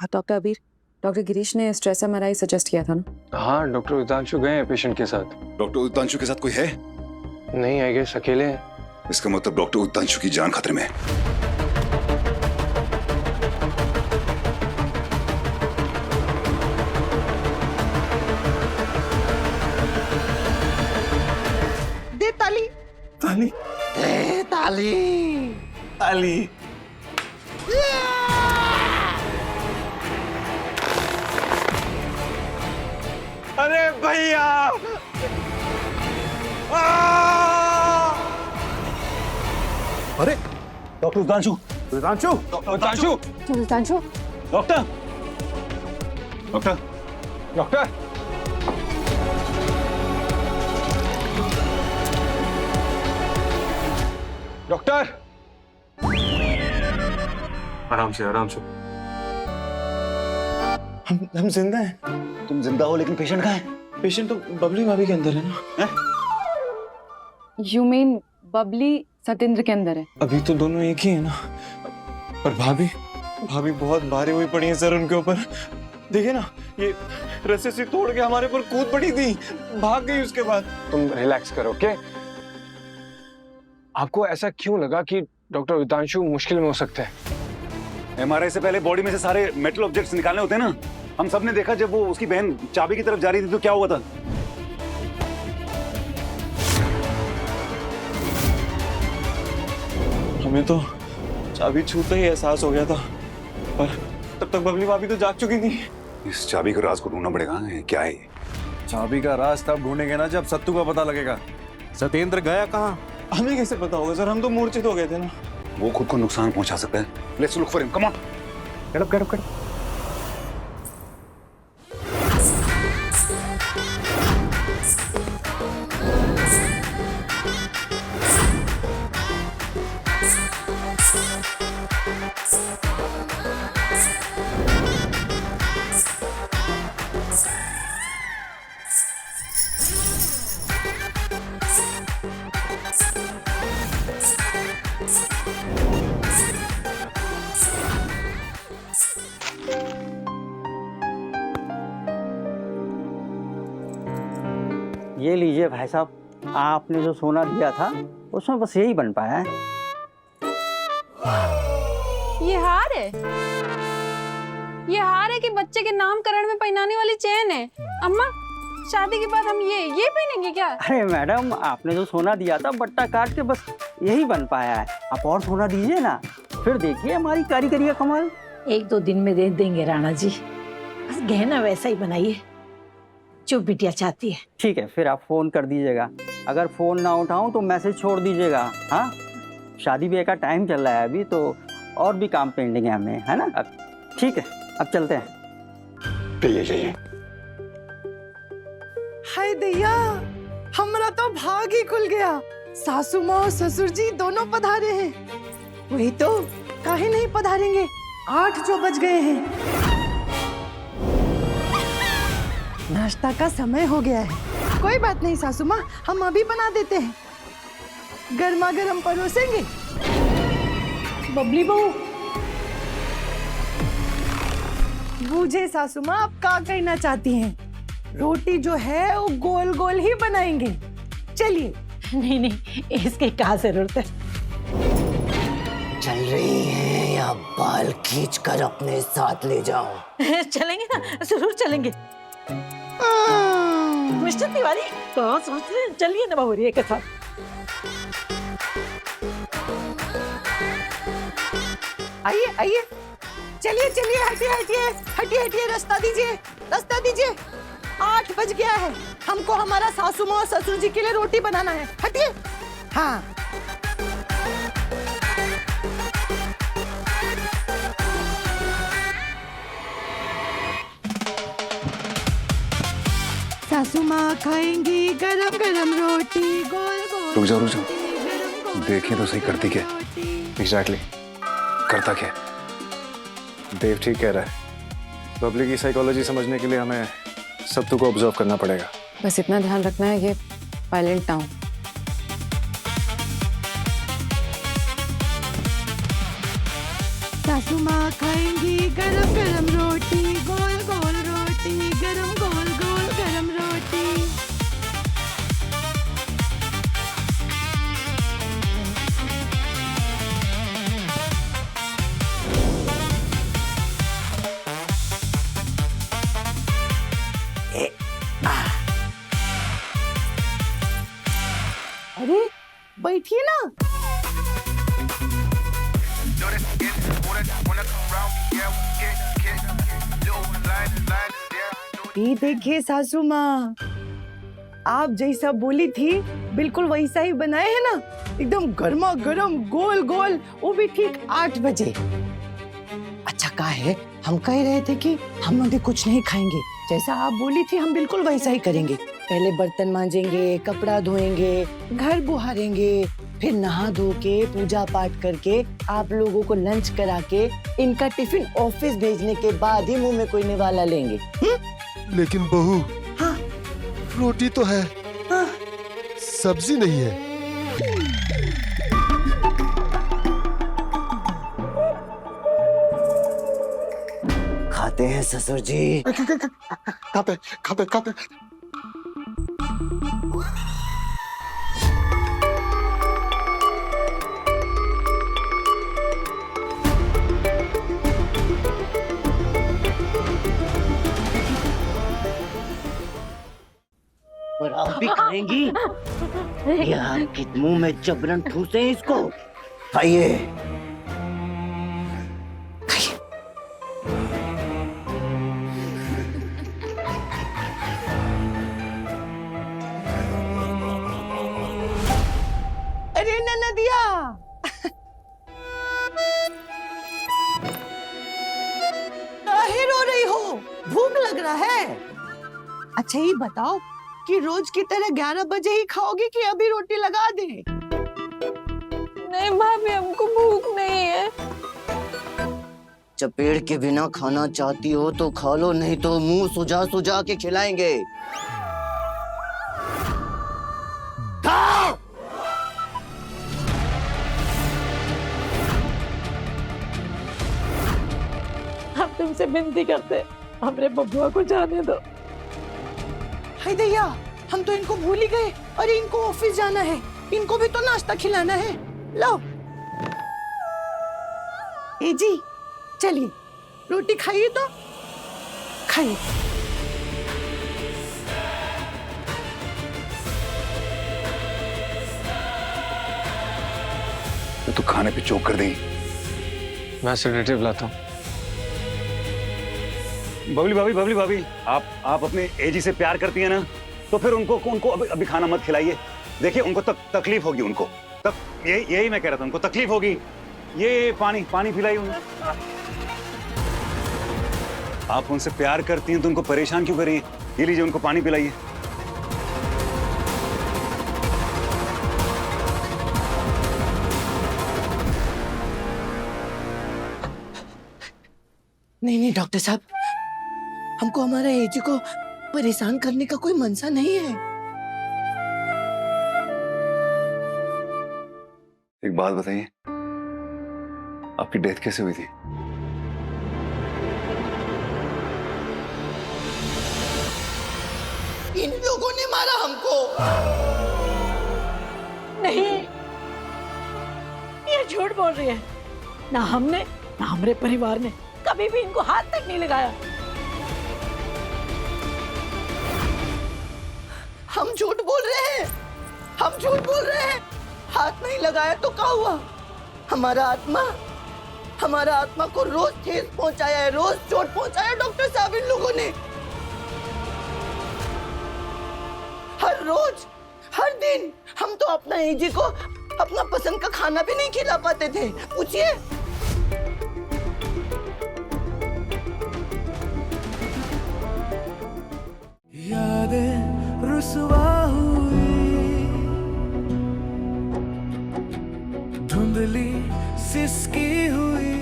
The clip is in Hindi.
हाँ डॉक्टर अबीर, डॉक्टर गिरीश ने स्ट्रेस एमआरआई सजेस्ट किया था ना? हाँ, डॉक्टर उतांशु गए हैं पेशेंट के साथ। डॉक्टर उतांशु के साथ कोई है? नहीं, आई गेस अकेले हैं। इसका मतलब डॉक्टर उतांशु की जान खतरे में है। दे ताली। ताली दे ताली। ताली। अरे भैया, अरे doctor Utanshu, Utanshu, doctor Utanshu, Utanshu, doctor, doctor, doctor, doctor, आराम से आराम से। हम जिंदा हैं। तुम जिंदा हो लेकिन पेशेंट कहाँ है? पेशेंट तो बबली भाभी के अंदर है ना? यू मीन बबली सत्येंद्र के अंदर है? अभी तो दोनों एक ही है ना, पर भाभी भाभी बहुत भारी हुई पड़ी है सर उनके ऊपर। देखिए ना, ये रस्सी से तोड़ के हमारे ऊपर कूद पड़ी थी, भाग गई उसके बाद। तुम रिलैक्स करो, ओके? आपको ऐसा क्यों लगा कि डॉक्टर उतांशु मुश्किल में हो सकते हैं? एमआरआई से पहले बॉडी में से सारे मेटल ऑब्जेक्ट्स निकालने होते हैं ना। हम सब ने देखा जब वो उसकी बहन चाबी की तरफ जा रही थी तो क्या हुआ था। हमें तो चाबी छूते ही एहसास हो गया था, पर तब तक बबली भाभी तो जाग चुकी थी। इस चाबी के राज को ढूंढना पड़ेगा। क्या है ये? चाबी का राज तब ढूंढेंगे ना जब सत्तू का पता लगेगा। सत्येंद्र गया कहाँ? हमें कैसे पता होगा सर, हम तो मूर्छित हो गए थे ना। वो खुद को नुकसान पहुंचा सकता है। Let's look for him, come on. Get up, get up, get up. ये लीजिए भाई साहब, आपने जो सोना दिया था उसमें बस यही बन पाया है। ये हार है? ये हार है कि बच्चे के नामकरण में पहनाने वाली चेन है? अम्मा, शादी के बाद हम ये पहनेंगे क्या? अरे मैडम, आपने जो सोना दिया था बट्टा काट के बस यही बन पाया है। आप और सोना दीजिए ना, फिर देखिए हमारी कारीगरी का कमाल। 1-2 दिन में दे देंगे राणा जी, बस गहना वैसा ही बनाइए जो बिटिया चाहती है। ठीक है, फिर आप फोन कर दीजिएगा। अगर फोन ना उठाऊं तो मैसेज छोड़ दीजिएगा। हाँ, शादी ब्याह का टाइम चल रहा है अभी, तो और भी काम पेंडिंग है हमें, है ना? ठीक है, अब चलते हैं। जाइए। हाय दैया, हमरा तो भाग ही खुल गया। सासू माँ और ससुर जी दोनों पधारे हैं। वही तो, काहे नहीं पधारेंगे? 8 जो बज गए हैं। नाश्ता का समय हो गया है। कोई बात नहीं सासू माँ, हम अभी बना देते हैं। गर्मा गर्म परोसेंगे। बबली बहू, बूझे सासू माँ, आप क्या कहना चाहती हैं? रोटी जो है वो गोल गोल ही बनाएंगे। चलिए। नहीं नहीं, इसकी क्या जरूरत है? चल रही हैं या बाल खींचकर अपने साथ ले जाओ? चलेंगे ना, जरूर चलेंगे। मिस्टर तिवारी, कहाँ सोच रहे हैं? चलिए ना बहुरिया के साथ। आइए आइए, चलिए चलिए, हटिए हटिए हटिए हटिए, रास्ता दीजिए, रास्ता दीजिए। 8 बज गया है, हमको हमारा सासू माँ और ससुर जी के लिए रोटी बनाना है। हटिए। हाँ, सासू माँ खाएंगी गरम गरम रोटी, गोल गोल। रुक जाओ। देखिए तो सही, करती क्या? एग्जैक्टली, करता क्या? देव ठीक कह रहा है। बबली की साइकोलॉजी समझने के लिए हमें सत्तू को ऑब्जर्व करना पड़ेगा। बस इतना ध्यान रखना है ये वायलेंट ना हो। सासू माँ खाएंगी गरम गरम रोटी, गोल गोल रोटी, गरम गोल गोल गरम रोटी। अरे बैठिए ना। ये देखिए सासू माँ, आप जैसा बोली थी बिल्कुल वैसा ही बनाए है ना, एकदम गर्मा गर्म गोल गोल, वो भी ठीक 8 बजे। अच्छा कहा है, हम कह रहे थे कि हम अभी कुछ नहीं खाएंगे, जैसा आप बोली थी हम बिल्कुल वैसा ही करेंगे। पहले बर्तन मांजेंगे, कपड़ा धोएंगे, घर बुहारेंगे, फिर नहा धो के पूजा पाठ करके आप लोगों को लंच करा के इनका टिफिन ऑफिस भेजने के बाद ही मुंह में कोई निवाला लेंगे। लेकिन बहू, हाँ? रोटी तो है, हाँ? सब्जी नहीं है। खाते हैं ससुर जी। खाते खाते खाते। और आप भी खाएंगी? ये आपके मुंह में जबरन ठूसे इसको। खाइए। अरे ननदिया, काहे रो रही हो? भूख लग रहा है? अच्छा ये बताओ कि रोज की तरह 11 बजे ही खाओगी कि अभी रोटी लगा दे? नहीं भाभी, हमको भूख नहीं है। चपेट के बिना खाना चाहती हो तो खा लो, नहीं तो मुंह सुजा सुजा के खिलाएंगे। खाओ! हम तुमसे विनती करते, हमरे बबुआ को जाने दो। हाय दैया, हम तो इनको भूल ही गए। अरे इनको ऑफिस जाना है, इनको भी तो नाश्ता खिलाना है। लो ए जी, चलिए रोटी खाइए तो खाइए। तो खाने पे चोक कर देगी। मैं सेडेटिव लाता हूँ। बबली भाभी, बबली भाभी, आप अपने एजी से प्यार करती हैं ना, तो फिर उनको अभी खाना मत खिलाइए। देखिए उनको तकलीफ होगी, उनको यही मैं कह रहा था, उनको तकलीफ होगी। ये पानी पिलाइए उन्हें। आप उनसे प्यार करती हैं तो उनको परेशान क्यों करिए? ये लीजिए, उनको पानी पिलाइए। नहीं डॉक्टर साहब, हमको हमारा एजी को परेशान करने का कोई मनसा नहीं है। एक बात बताइए, आपकी डेथ कैसे हुई थी? इन लोगों ने मारा हमको। नहीं, ये झूठ बोल रही है। ना हमने ना हमारे परिवार ने कभी भी इनको हाथ तक नहीं लगाया। हम झूठ बोल रहे हैं, हम झूठ बोल रहे हैं। हाथ नहीं लगाया तो क्या हुआ? हमारा आत्मा को रोज ठेस पहुंचाया है, रोज चोट पहुंचाया डॉक्टर साहब इन लोगों ने। हर रोज हर दिन हम तो अपना एजी को अपना पसंद का खाना भी नहीं खिला पाते थे। पूछिए। यादें रुसवा हुई, धुंधली सिसकी हुई,